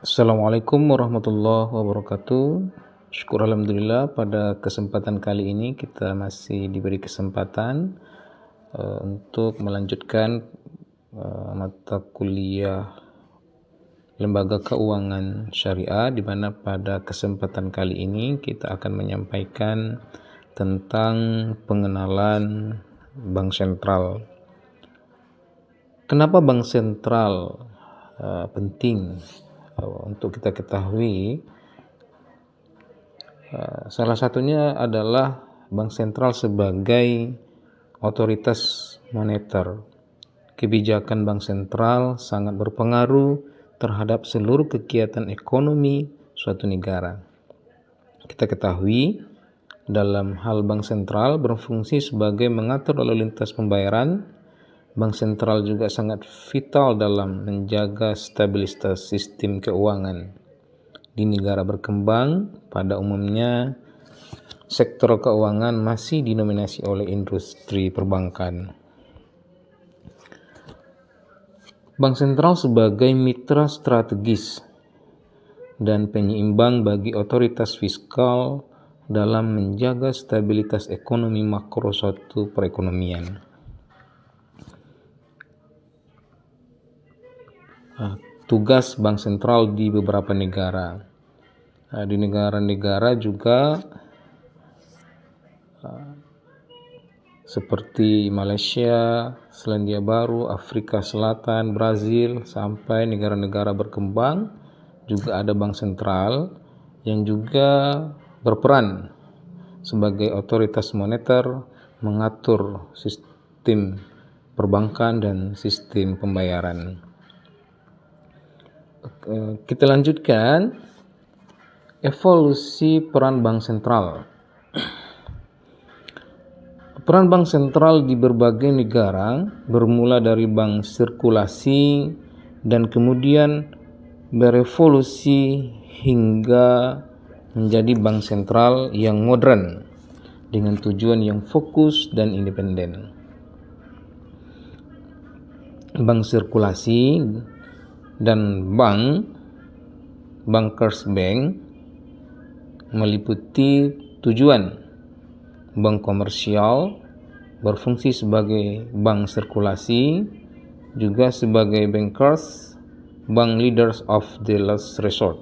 Assalamualaikum warahmatullahi wabarakatuh. Syukur alhamdulillah pada kesempatan kali ini kita masih diberi kesempatan untuk melanjutkan mata kuliah Lembaga Keuangan Syariah, di mana pada kesempatan kali ini kita akan menyampaikan tentang pengenalan Bank Sentral. Kenapa Bank Sentral penting untuk kita ketahui? Salah satunya adalah Bank Sentral sebagai otoritas moneter. Kebijakan Bank Sentral sangat berpengaruh terhadap seluruh kegiatan ekonomi suatu negara. Kita ketahui dalam hal Bank Sentral berfungsi sebagai mengatur lalu lintas pembayaran. Bank Sentral juga sangat vital dalam menjaga stabilitas sistem keuangan. Di negara berkembang, pada umumnya sektor keuangan masih didominasi oleh industri perbankan. Bank Sentral sebagai mitra strategis dan penyeimbang bagi otoritas fiskal dalam menjaga stabilitas ekonomi makro suatu perekonomian. Tugas Bank Sentral di beberapa negara. Di negara-negara juga seperti Malaysia, Selandia Baru, Afrika Selatan, Brazil, sampai negara-negara berkembang juga ada Bank Sentral yang juga berperan sebagai otoritas moneter mengatur sistem perbankan dan sistem pembayaran. Kita lanjutkan evolusi peran Bank Sentral. Peran Bank Sentral di berbagai negara bermula dari bank sirkulasi dan kemudian berevolusi hingga menjadi bank sentral yang modern dengan tujuan yang fokus dan independen. Bank sirkulasi dan Bankers Bank meliputi tujuan bank komersial, berfungsi sebagai bank sirkulasi, juga sebagai bankers, bank leaders of the last resort.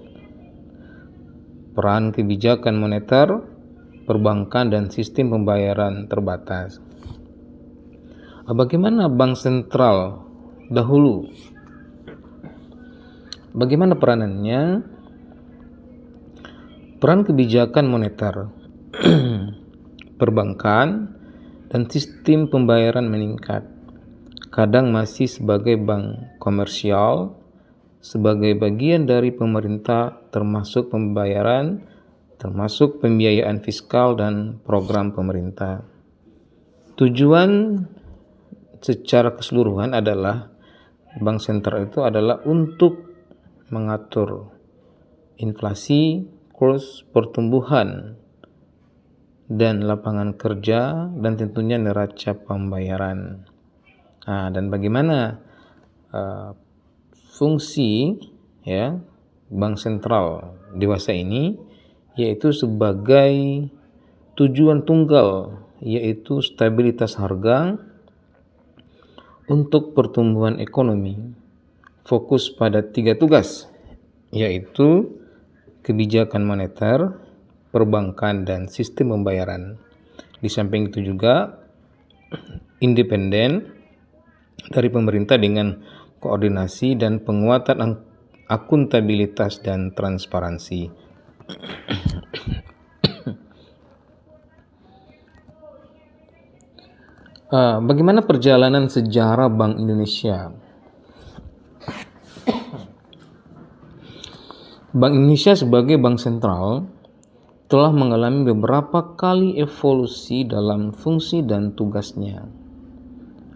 Peran kebijakan moneter, perbankan dan sistem pembayaran terbatas. Bagaimana Bank Sentral dahulu? Bagaimana peranannya? Peran kebijakan moneter, perbankan, dan sistem pembayaran meningkat. Kadang masih sebagai bank komersial, sebagai bagian dari pemerintah termasuk pembiayaan fiskal dan program pemerintah. Tujuan secara keseluruhan adalah Bank Sentral itu adalah untuk mengatur inflasi, kurs pertumbuhan, dan lapangan kerja, dan tentunya neraca pembayaran. Dan bagaimana fungsi Bank Sentral dewasa ini, yaitu sebagai tujuan tunggal, yaitu stabilitas harga untuk pertumbuhan ekonomi. Fokus pada 3 tugas, yaitu kebijakan moneter, perbankan, dan sistem pembayaran. Di samping itu juga independen dari pemerintah dengan koordinasi dan penguatan akuntabilitas dan transparansi. Bagaimana perjalanan sejarah Bank Indonesia? Bank Indonesia sebagai bank sentral telah mengalami beberapa kali evolusi dalam fungsi dan tugasnya.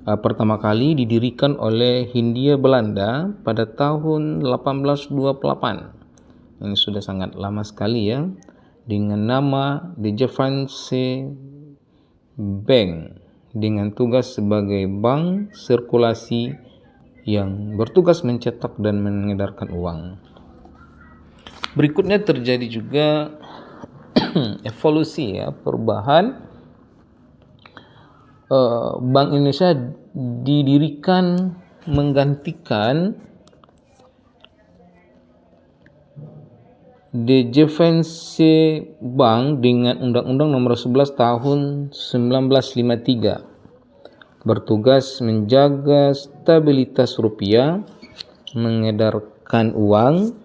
Pertama kali didirikan oleh Hindia Belanda pada tahun 1828. Ini sudah sangat lama sekali ya, dengan nama The Javanese Bank, dengan tugas sebagai bank sirkulasi yang bertugas mencetak dan mengedarkan uang. Berikutnya terjadi juga evolusi, ya, perubahan. Bank Indonesia didirikan menggantikan DJVNC Bank dengan Undang-Undang Nomor 11 Tahun 1953, bertugas menjaga stabilitas rupiah, mengedarkan uang,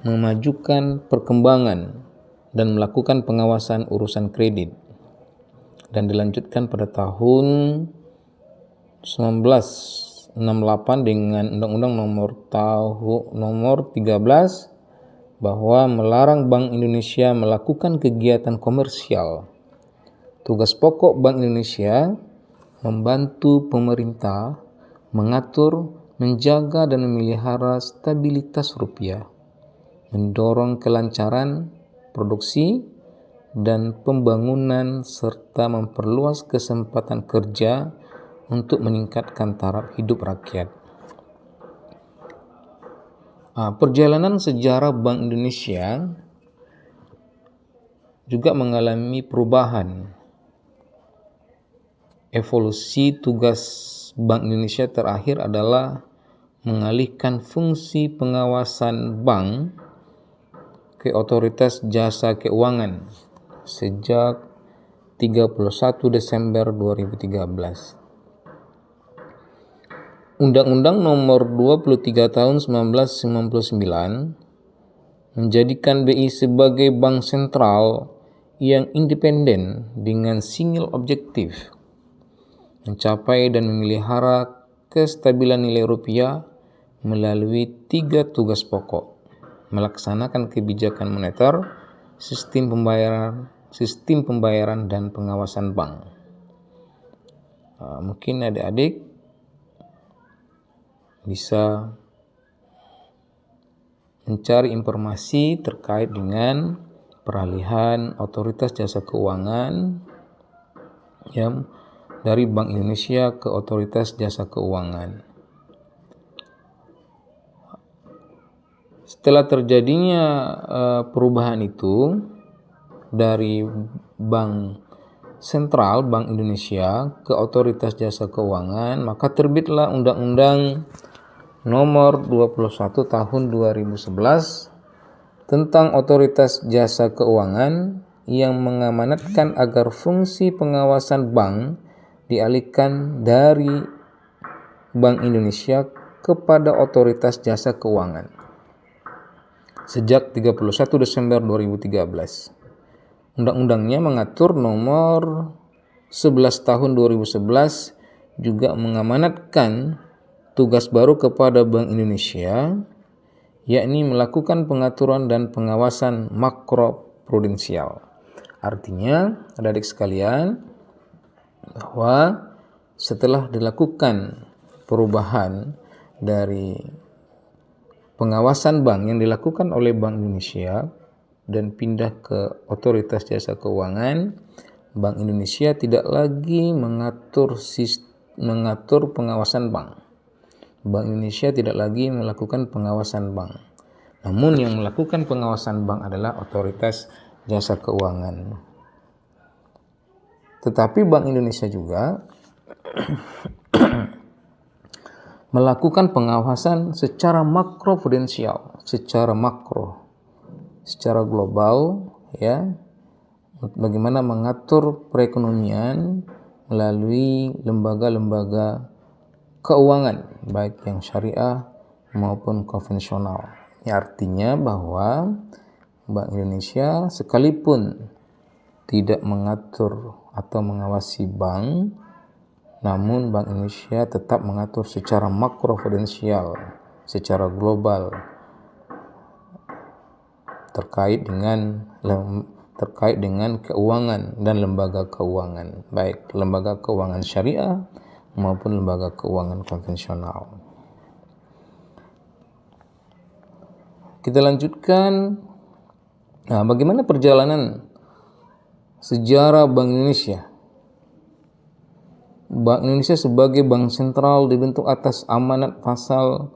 memajukan perkembangan, dan melakukan pengawasan urusan kredit. Dan dilanjutkan pada tahun 1968 dengan Undang-Undang Nomor 13 bahwa melarang Bank Indonesia melakukan kegiatan komersial. Tugas pokok Bank Indonesia membantu pemerintah mengatur, menjaga, dan memelihara stabilitas rupiah, mendorong kelancaran produksi dan pembangunan, serta memperluas kesempatan kerja untuk meningkatkan taraf hidup rakyat. Perjalanan sejarah Bank Indonesia juga mengalami perubahan. Evolusi tugas Bank Indonesia terakhir adalah mengalihkan fungsi pengawasan bank ke Otoritas Jasa Keuangan sejak 31 Desember 2013. Undang-Undang Nomor 23 Tahun 1999 menjadikan BI sebagai bank sentral yang independen dengan single objektif mencapai dan memelihara kestabilan nilai rupiah melalui 3 tugas pokok: melaksanakan kebijakan moneter, sistem pembayaran, dan pengawasan bank. Mungkin adik-adik bisa mencari informasi terkait dengan peralihan Otoritas Jasa Keuangan yang dari Bank Indonesia ke Otoritas Jasa Keuangan. Setelah terjadinya perubahan itu dari Bank Sentral Bank Indonesia ke Otoritas Jasa Keuangan, maka terbitlah Undang-Undang Nomor 21 Tahun 2011 tentang Otoritas Jasa Keuangan yang mengamanatkan agar fungsi pengawasan bank dialihkan dari Bank Indonesia kepada Otoritas Jasa Keuangan sejak 31 Desember 2013. Undang-undangnya mengatur nomor 11 tahun 2011 juga mengamanatkan tugas baru kepada Bank Indonesia, yakni melakukan pengaturan dan pengawasan makroprudensial. Artinya, adik-adik sekalian, bahwa setelah dilakukan perubahan dari pengawasan bank yang dilakukan oleh Bank Indonesia dan pindah ke Otoritas Jasa Keuangan, Bank Indonesia tidak lagi mengatur pengawasan bank. Bank Indonesia tidak lagi melakukan pengawasan bank. Namun yang melakukan pengawasan bank adalah Otoritas Jasa Keuangan. Tetapi Bank Indonesia juga melakukan pengawasan secara makroprudensial, secara makro, secara global, ya, bagaimana mengatur perekonomian melalui lembaga-lembaga keuangan, baik yang syariah maupun konvensional. Ini artinya bahwa Bank Indonesia sekalipun tidak mengatur atau mengawasi bank, namun Bank Indonesia tetap mengatur secara makroprudensial, secara global terkait dengan keuangan dan lembaga keuangan, baik lembaga keuangan syariah maupun lembaga keuangan konvensional. Kita lanjutkan. Bagaimana perjalanan sejarah Bank Indonesia? Bank Indonesia sebagai bank sentral dibentuk atas amanat pasal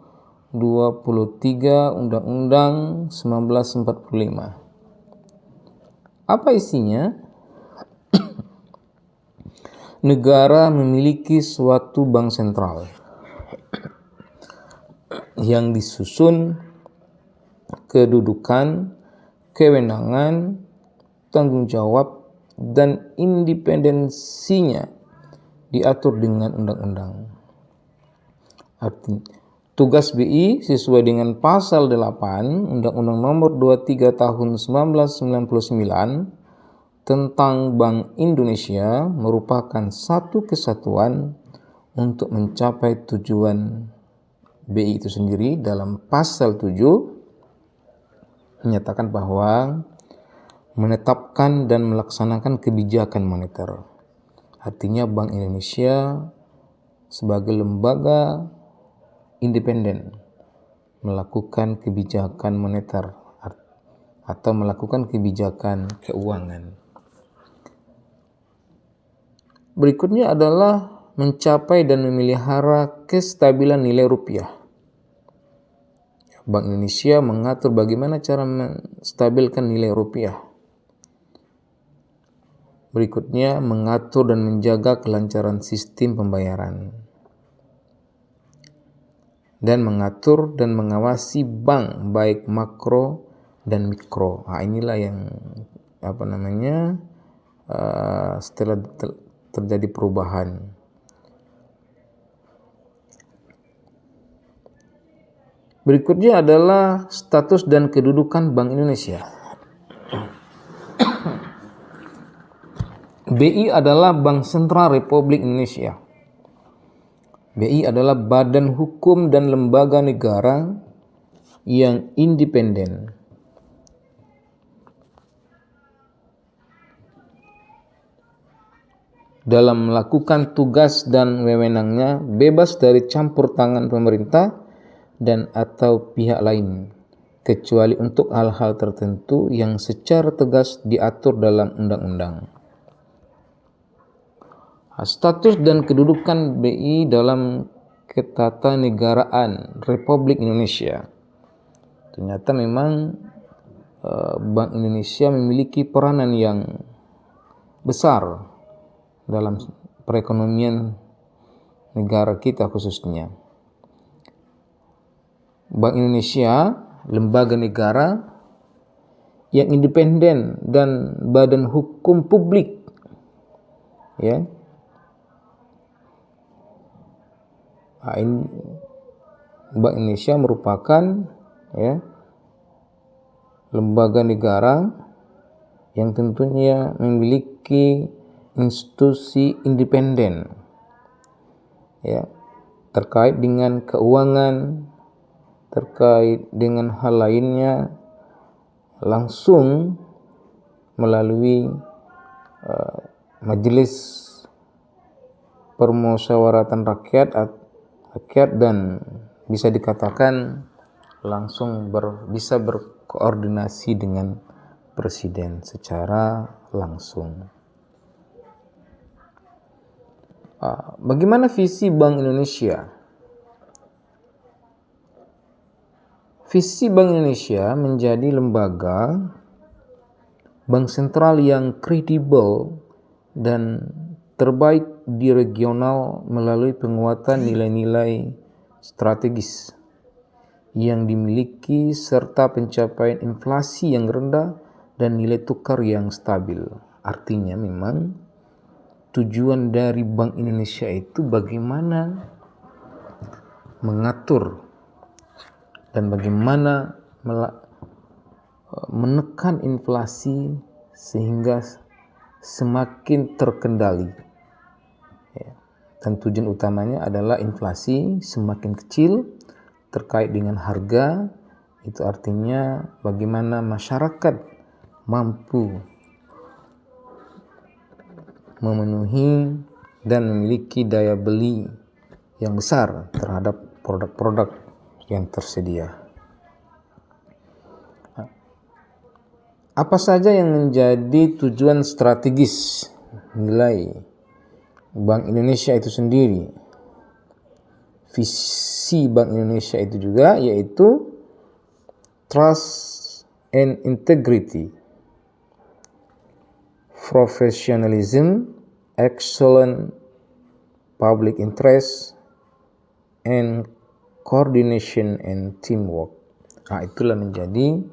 23 Undang-Undang 1945. Apa isinya? Negara memiliki suatu bank sentral yang disusun kedudukan, kewenangan, tanggung jawab, dan independensinya diatur dengan undang-undang. Artinya, tugas BI sesuai dengan pasal 8 Undang-Undang Nomor 23 Tahun 1999 tentang Bank Indonesia merupakan satu kesatuan untuk mencapai tujuan BI itu sendiri. Dalam pasal 7 menyatakan bahwa menetapkan dan melaksanakan kebijakan moneter. Artinya Bank Indonesia sebagai lembaga independen melakukan kebijakan moneter atau melakukan kebijakan keuangan. Berikutnya adalah mencapai dan memelihara kestabilan nilai rupiah. Bank Indonesia mengatur bagaimana cara menstabilkan nilai rupiah. Berikutnya, mengatur dan menjaga kelancaran sistem pembayaran. Dan mengatur dan mengawasi bank baik makro dan mikro. Inilah yang setelah terjadi perubahan. Berikutnya adalah status dan kedudukan Bank Indonesia. BI adalah Bank Sentral Republik Indonesia. BI adalah badan hukum dan lembaga negara yang independen. Dalam melakukan tugas dan wewenangnya bebas dari campur tangan pemerintah dan atau pihak lain, kecuali untuk hal-hal tertentu yang secara tegas diatur dalam undang-undang. Status dan kedudukan BI dalam ketatanegaraan Republik Indonesia. Ternyata memang Bank Indonesia memiliki peranan yang besar dalam perekonomian negara kita khususnya. Bank Indonesia, lembaga negara yang independen dan badan hukum publik, ya. Bank Indonesia merupakan lembaga negara yang tentunya memiliki institusi independen terkait dengan keuangan, terkait dengan hal lainnya langsung melalui majelis permusyawaratan rakyat dan bisa dikatakan langsung bisa berkoordinasi dengan presiden secara langsung. Bagaimana visi Bank Indonesia? Visi Bank Indonesia menjadi lembaga bank sentral yang kredibel dan terbaik di regional melalui penguatan nilai-nilai strategis yang dimiliki serta pencapaian inflasi yang rendah dan nilai tukar yang stabil. Artinya memang tujuan dari Bank Indonesia itu bagaimana mengatur dan bagaimana menekan inflasi sehingga semakin terkendali. Dan tujuan utamanya adalah inflasi semakin kecil terkait dengan harga. Itu artinya bagaimana masyarakat mampu memenuhi dan memiliki daya beli yang besar terhadap produk-produk yang tersedia. Apa saja yang menjadi tujuan strategis nilai Bank Indonesia itu sendiri? visi Bank Indonesia itu juga, yaitu trust and integrity, professionalism, excellent public interest, and coordination and teamwork. Nah, itulah menjadi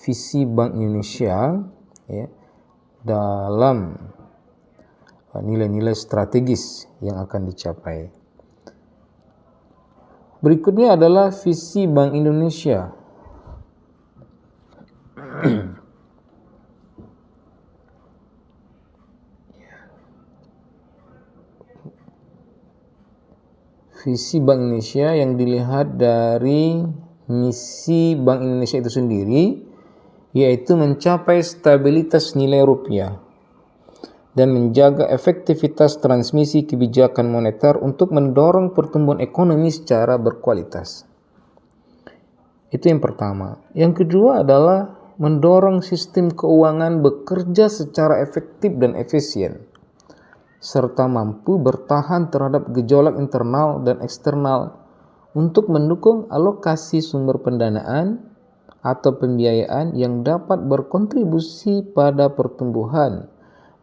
visi Bank Indonesia ya, dalam nilai-nilai strategis yang akan dicapai. Berikutnya adalah visi Bank Indonesia. Visi Bank Indonesia yang dilihat dari misi Bank Indonesia itu sendiri, yaitu mencapai stabilitas nilai rupiah dan menjaga efektivitas transmisi kebijakan moneter untuk mendorong pertumbuhan ekonomi secara berkualitas. Itu yang pertama. Yang kedua adalah mendorong sistem keuangan bekerja secara efektif dan efisien, serta mampu bertahan terhadap gejolak internal dan eksternal untuk mendukung alokasi sumber pendanaan atau pembiayaan yang dapat berkontribusi pada pertumbuhan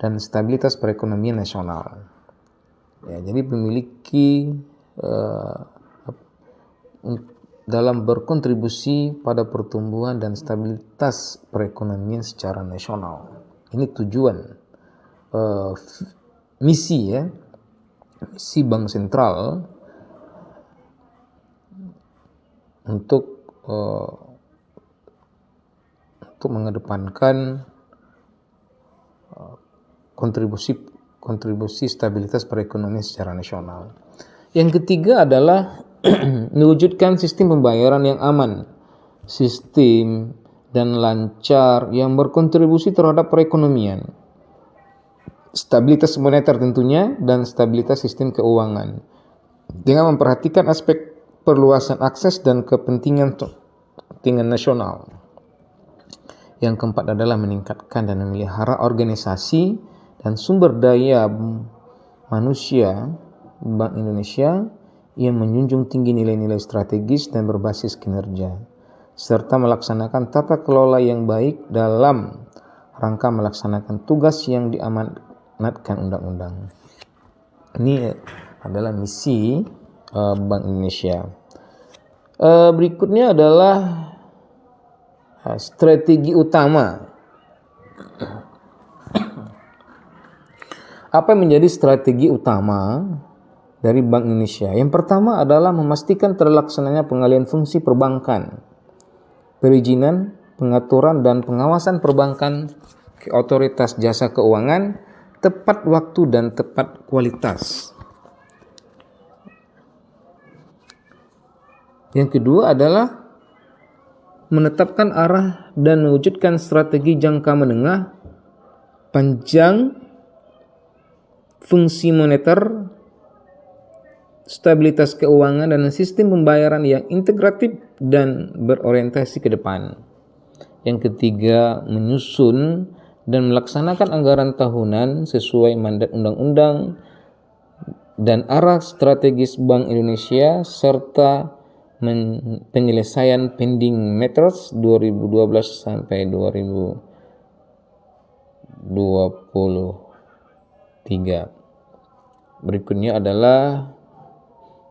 dan stabilitas perekonomian nasional. Ya, jadi memiliki dalam berkontribusi pada pertumbuhan dan stabilitas perekonomian secara nasional. Ini tujuan misi ya, misi Bank Sentral untuk mengedepankan kontribusi stabilitas perekonomian secara nasional. Yang ketiga adalah mewujudkan sistem pembayaran yang aman, sistem dan lancar yang berkontribusi terhadap perekonomian, stabilitas moneter tentunya, dan stabilitas sistem keuangan, dengan memperhatikan aspek perluasan akses dan kepentingan nasional. Yang keempat adalah meningkatkan dan memelihara organisasi dan sumber daya manusia Bank Indonesia yang menjunjung tinggi nilai-nilai strategis dan berbasis kinerja, serta melaksanakan tata kelola yang baik dalam rangka melaksanakan tugas yang diamanatkan undang-undang. Ini adalah misi Bank Indonesia. Berikutnya adalah strategi utama. Apa yang menjadi strategi utama dari Bank Indonesia? Yang pertama adalah memastikan terlaksananya pengalihan fungsi perbankan, perizinan, pengaturan, dan pengawasan perbankan ke otoritas jasa keuangan tepat waktu dan tepat kualitas. Yang kedua adalah menetapkan arah dan mewujudkan strategi jangka menengah panjang fungsi moneter, stabilitas keuangan, dan sistem pembayaran yang integratif dan berorientasi ke depan. Yang ketiga, menyusun dan melaksanakan anggaran tahunan sesuai mandat undang-undang dan arah strategis Bank Indonesia, serta penyelesaian pending matters 2012 sampai 2023. Berikutnya adalah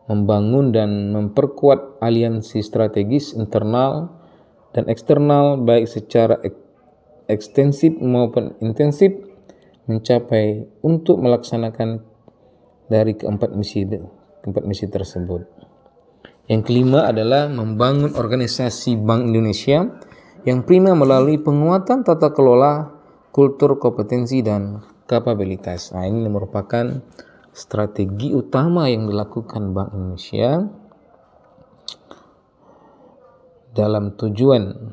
membangun dan memperkuat aliansi strategis internal dan eksternal baik secara ekstensif maupun intensif mencapai untuk melaksanakan dari keempat misi tersebut. Yang kelima adalah membangun organisasi Bank Indonesia yang prima melalui penguatan tata kelola, kultur kompetensi, dan kapabilitas. Nah, ini merupakan strategi utama yang dilakukan Bank Indonesia dalam tujuan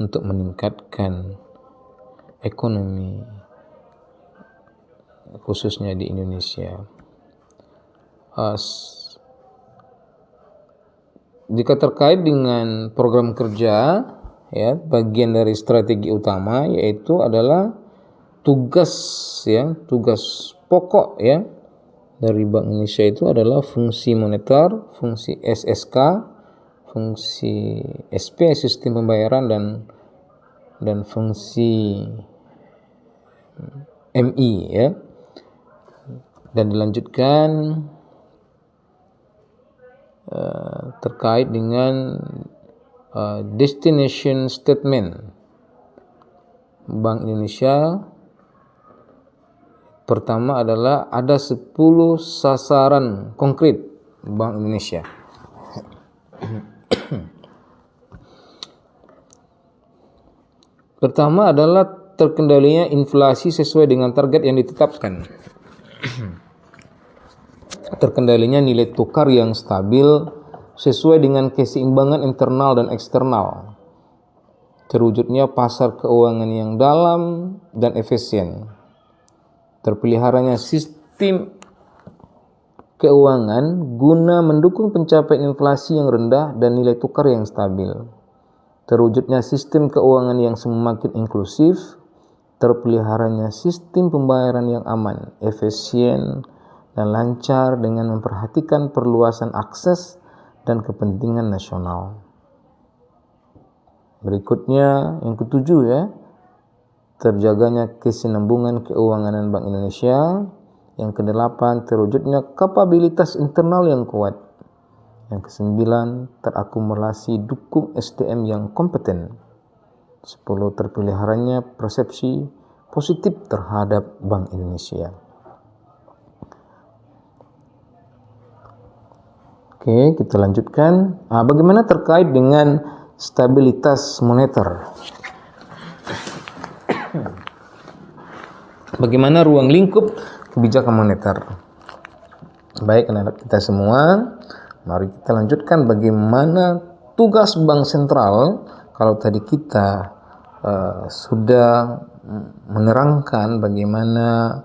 untuk meningkatkan ekonomi khususnya di Indonesia. Jika terkait dengan program kerja, ya, bagian dari strategi utama yaitu adalah tugas pokok ya dari Bank Indonesia itu adalah fungsi moneter, fungsi SSK, fungsi SP sistem pembayaran dan fungsi MI ya. Dan dilanjutkan terkait dengan destination statement Bank Indonesia. Pertama adalah ada 10 sasaran konkret Bank Indonesia. Pertama adalah terkendalinya inflasi sesuai dengan target yang ditetapkan. Terkendalinya nilai tukar yang stabil sesuai dengan keseimbangan internal dan eksternal. Terwujudnya pasar keuangan yang dalam dan efisien. Terpeliharanya sistem keuangan guna mendukung pencapaian inflasi yang rendah dan nilai tukar yang stabil. Terwujudnya sistem keuangan yang semakin inklusif. Terpeliharanya sistem pembayaran yang aman, efisien, dan lancar dengan memperhatikan perluasan akses dan kepentingan nasional. Berikutnya yang ketujuh ya, terjaganya kesinambungan keuangan Bank Indonesia. Yang kedelapan, terwujudnya kapabilitas internal yang kuat. Yang kesembilan, terakumulasi dukung SDM yang kompeten. 10, terpeliharanya persepsi positif terhadap Bank Indonesia. Oke, kita lanjutkan. Bagaimana terkait dengan stabilitas moneter? Bagaimana ruang lingkup kebijakan moneter? Baik, anak-anak kita semua, mari kita lanjutkan bagaimana tugas Bank Sentral. Kalau tadi kita sudah menerangkan bagaimana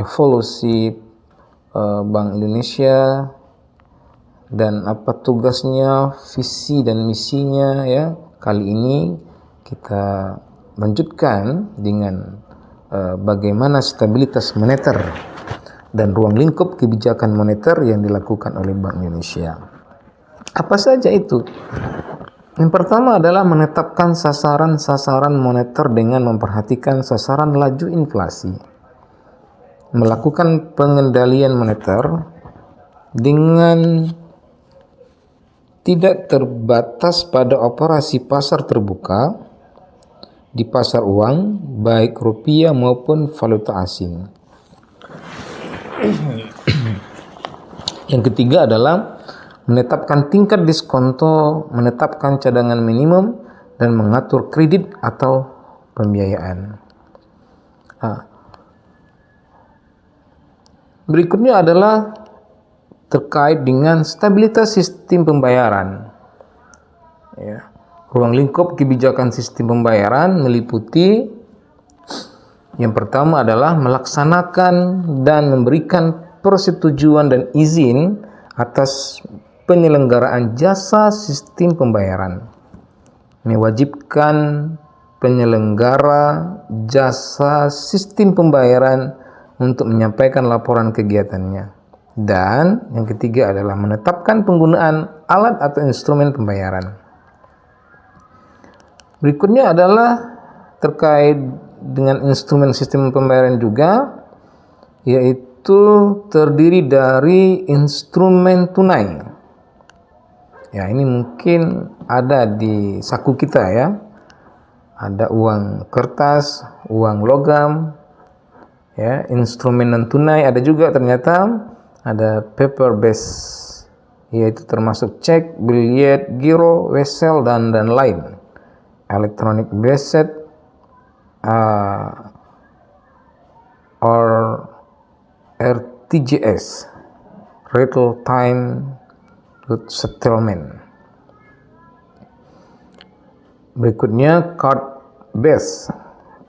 evolusi Bank Indonesia dan apa tugasnya, visi dan misinya ya. Kali ini kita lanjutkan dengan bagaimana stabilitas moneter dan ruang lingkup kebijakan moneter yang dilakukan oleh Bank Indonesia. Apa saja itu? Yang pertama adalah menetapkan sasaran-sasaran moneter dengan memperhatikan sasaran laju inflasi. Melakukan pengendalian moneter dengan tidak terbatas pada operasi pasar terbuka di pasar uang, baik rupiah maupun valuta asing. Yang ketiga adalah menetapkan tingkat diskonto, menetapkan cadangan minimum, dan mengatur kredit atau pembiayaan. Berikutnya adalah terkait dengan stabilitas sistem pembayaran. Ya. Ruang lingkup kebijakan sistem pembayaran meliputi yang pertama adalah melaksanakan dan memberikan persetujuan dan izin atas penyelenggaraan jasa sistem pembayaran. Mewajibkan penyelenggara jasa sistem pembayaran untuk menyampaikan laporan kegiatannya. Dan yang ketiga adalah menetapkan penggunaan alat atau instrumen pembayaran. Berikutnya adalah terkait dengan instrumen sistem pembayaran juga, yaitu terdiri dari instrumen tunai. Ya, ini mungkin ada di saku kita ya. Ada uang kertas, uang logam, ya, instrumen non tunai ada juga ternyata, ada paper based, yaitu termasuk cek, billet, giro, wesel dan lain. Electronic based or RTGS, real time settlement. Berikutnya card based,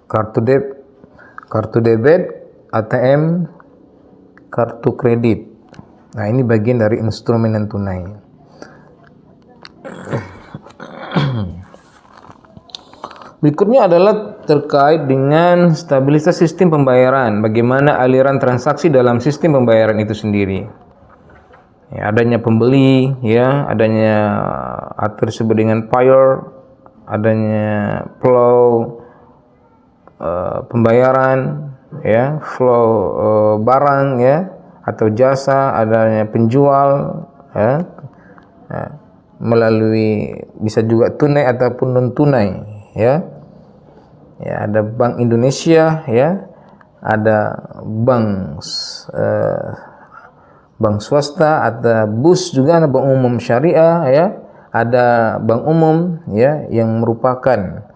kartu debit, ATM, kartu kredit. Nah, ini bagian dari instrumen non tunai. Berikutnya adalah terkait dengan stabilitas sistem pembayaran. Bagaimana aliran transaksi dalam sistem pembayaran itu sendiri. Ya, adanya pembeli, ya, adanya atau disebut dengan payer, adanya flow pembayaran, ya, flow barang, ya, atau jasa, adanya penjual, ya, melalui bisa juga tunai ataupun non tunai, ya. Ya, ada Bank Indonesia, ya, ada bank swasta, ada BUS juga, ada bank umum syariah, ya, ada bank umum, ya, yang merupakan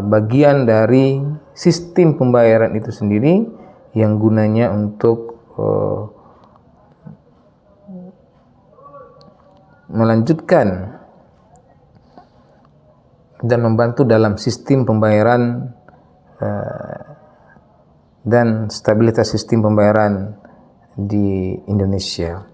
bagian dari sistem pembayaran itu sendiri yang gunanya untuk melanjutkan dan membantu dalam sistem pembayaran dan stabilitas sistem pembayaran di Indonesia.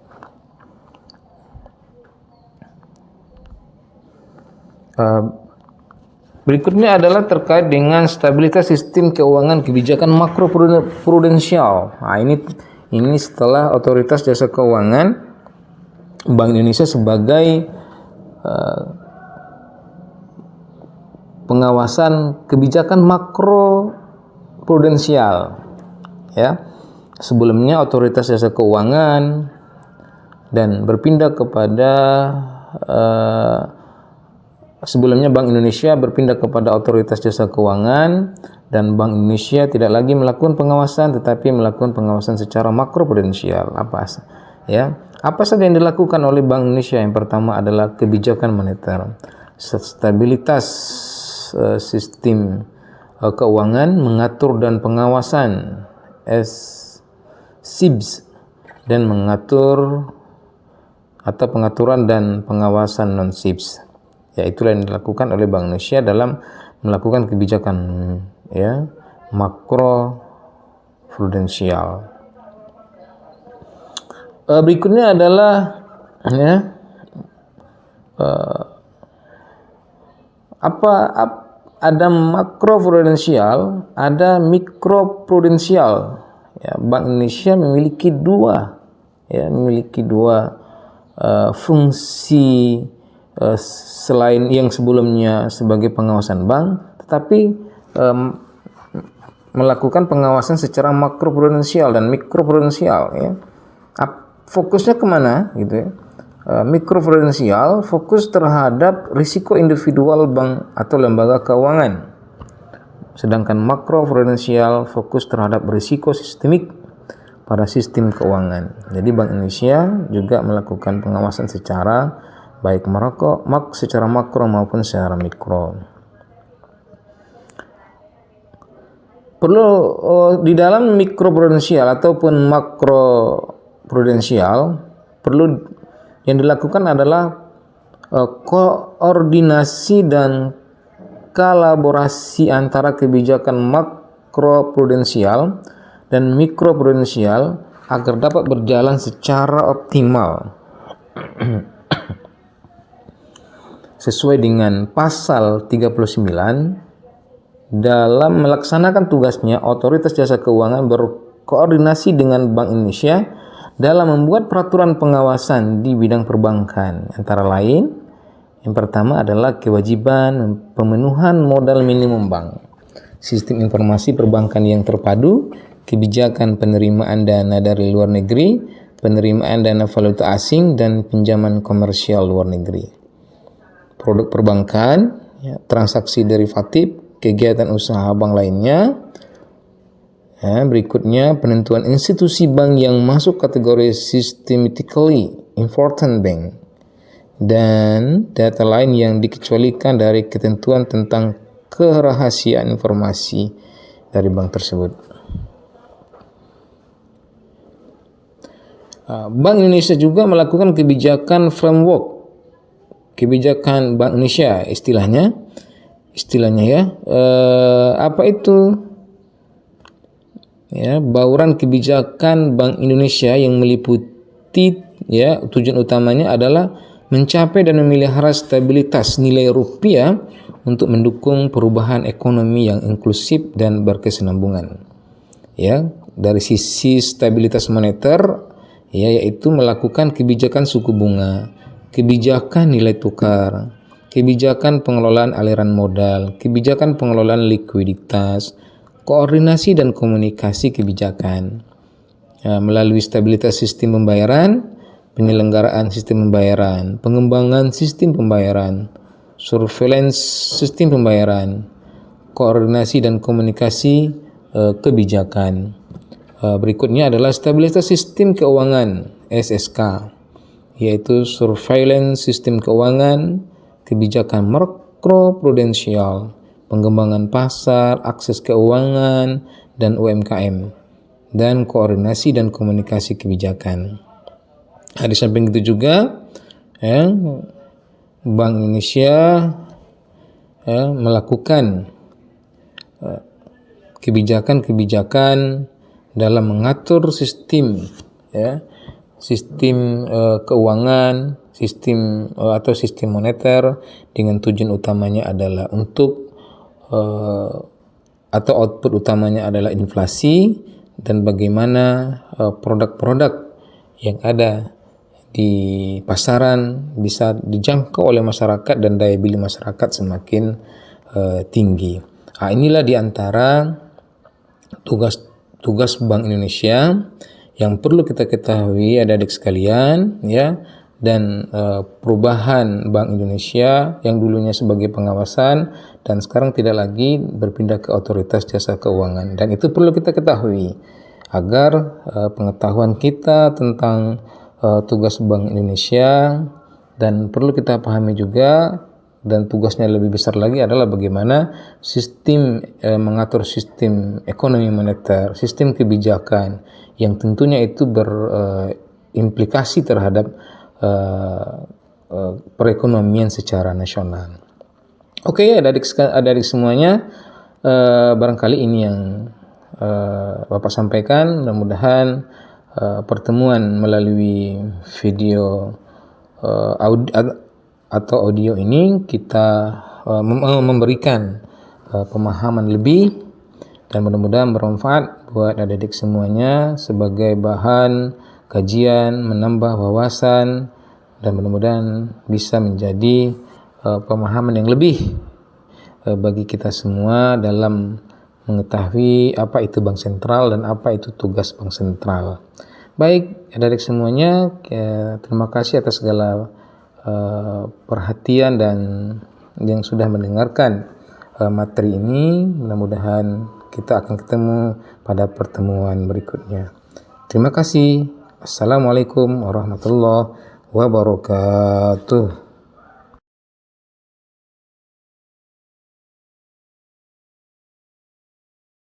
Berikutnya adalah terkait dengan stabilitas sistem keuangan kebijakan makroprudensial. Nah, ini setelah Otoritas Jasa Keuangan Bank Indonesia sebagai pengawasan kebijakan makroprudensial, ya. Sebelumnya Otoritas Jasa Keuangan dan berpindah kepada sebelumnya Bank Indonesia berpindah kepada Otoritas Jasa Keuangan, dan Bank Indonesia tidak lagi melakukan pengawasan tetapi melakukan pengawasan secara makroprudensial. Apa saja yang dilakukan oleh Bank Indonesia? Yang pertama adalah kebijakan moneter, stabilitas sistem keuangan, mengatur dan pengawasan SIBS, dan mengatur atau pengaturan dan pengawasan non-SIBS. Ya, itulah yang dilakukan oleh Bank Indonesia dalam melakukan kebijakan, ya, makroprudensial. Berikutnya adalah, ya, ada makroprudensial, ada mikroprudensial. Ya, Bank Indonesia memiliki dua fungsi selain yang sebelumnya sebagai pengawasan bank, tetapi melakukan pengawasan secara makroprudensial dan mikroprudensial, ya. Fokusnya kemana, gitu, ya? Mikroprudensial fokus terhadap risiko individual bank atau lembaga keuangan, sedangkan makroprudensial fokus terhadap risiko sistemik pada sistem keuangan. Jadi Bank Indonesia juga melakukan pengawasan secara baik secara makro maupun secara mikro. Perlu di dalam mikroprudensial ataupun makroprudensial perlu yang dilakukan adalah koordinasi dan kolaborasi antara kebijakan makroprudensial dan mikroprudensial agar dapat berjalan secara optimal. Sesuai dengan pasal 39, dalam melaksanakan tugasnya, Otoritas Jasa Keuangan berkoordinasi dengan Bank Indonesia dalam membuat peraturan pengawasan di bidang perbankan. Antara lain, yang pertama adalah kewajiban pemenuhan modal minimum bank, sistem informasi perbankan yang terpadu, kebijakan penerimaan dana dari luar negeri, penerimaan dana valuta asing, dan pinjaman komersial luar negeri, produk perbankan, ya, transaksi derivatif, kegiatan usaha bank lainnya. Berikutnya, penentuan institusi bank yang masuk kategori systemically important bank, dan data lain yang dikecualikan dari ketentuan tentang kerahasiaan informasi dari bank tersebut. Bank Indonesia juga melakukan kebijakan framework, kebijakan Bank Indonesia istilahnya, ya. Apa itu? Ya, bauran kebijakan Bank Indonesia yang meliputi, ya, tujuan utamanya adalah mencapai dan memelihara stabilitas nilai rupiah untuk mendukung perubahan ekonomi yang inklusif dan berkesinambungan. Ya, dari sisi stabilitas moneter, ya, yaitu melakukan kebijakan suku bunga, kebijakan nilai tukar, kebijakan pengelolaan aliran modal, kebijakan pengelolaan likuiditas, koordinasi dan komunikasi kebijakan. Melalui stabilitas sistem pembayaran, penyelenggaraan sistem pembayaran, pengembangan sistem pembayaran, surveillance sistem pembayaran, koordinasi dan komunikasi kebijakan. Berikutnya adalah stabilitas sistem keuangan SSK, yaitu surveillance sistem keuangan, kebijakan makroprudensial, pengembangan pasar, akses keuangan, dan UMKM, dan koordinasi dan komunikasi kebijakan. Di samping itu juga Bank Indonesia melakukan kebijakan-kebijakan dalam mengatur sistem keuangan, sistem atau sistem moneter dengan tujuan utamanya adalah untuk atau output utamanya adalah inflasi dan bagaimana produk-produk yang ada di pasaran bisa dijangkau oleh masyarakat dan daya beli masyarakat semakin tinggi. Inilah diantara tugas Bank Indonesia yang perlu kita ketahui adik-adik sekalian, ya. Dan perubahan Bank Indonesia yang dulunya sebagai pengawasan dan sekarang tidak lagi berpindah ke otoritas jasa keuangan, dan itu perlu kita ketahui agar pengetahuan kita tentang tugas Bank Indonesia, dan perlu kita pahami juga, dan tugasnya lebih besar lagi adalah bagaimana sistem mengatur sistem ekonomi moneter, sistem kebijakan yang tentunya itu berimplikasi terhadap perekonomian secara nasional. Oke, adik-adik semuanya, barangkali ini yang Bapak sampaikan. Mudah-mudahan pertemuan melalui video atau audio ini kita memberikan pemahaman lebih, dan mudah-mudahan bermanfaat buat adik-adik semuanya sebagai bahan kajian, menambah wawasan, dan mudah-mudahan bisa menjadi pemahaman yang lebih bagi kita semua dalam mengetahui apa itu bank sentral dan apa itu tugas bank sentral. Baik, adik-adik semuanya, terima kasih atas segala perhatian dan yang sudah mendengarkan materi ini. Mudah-mudahan kita akan ketemu pada pertemuan berikutnya. Terima kasih. Assalamualaikum warahmatullahi wabarakatuh.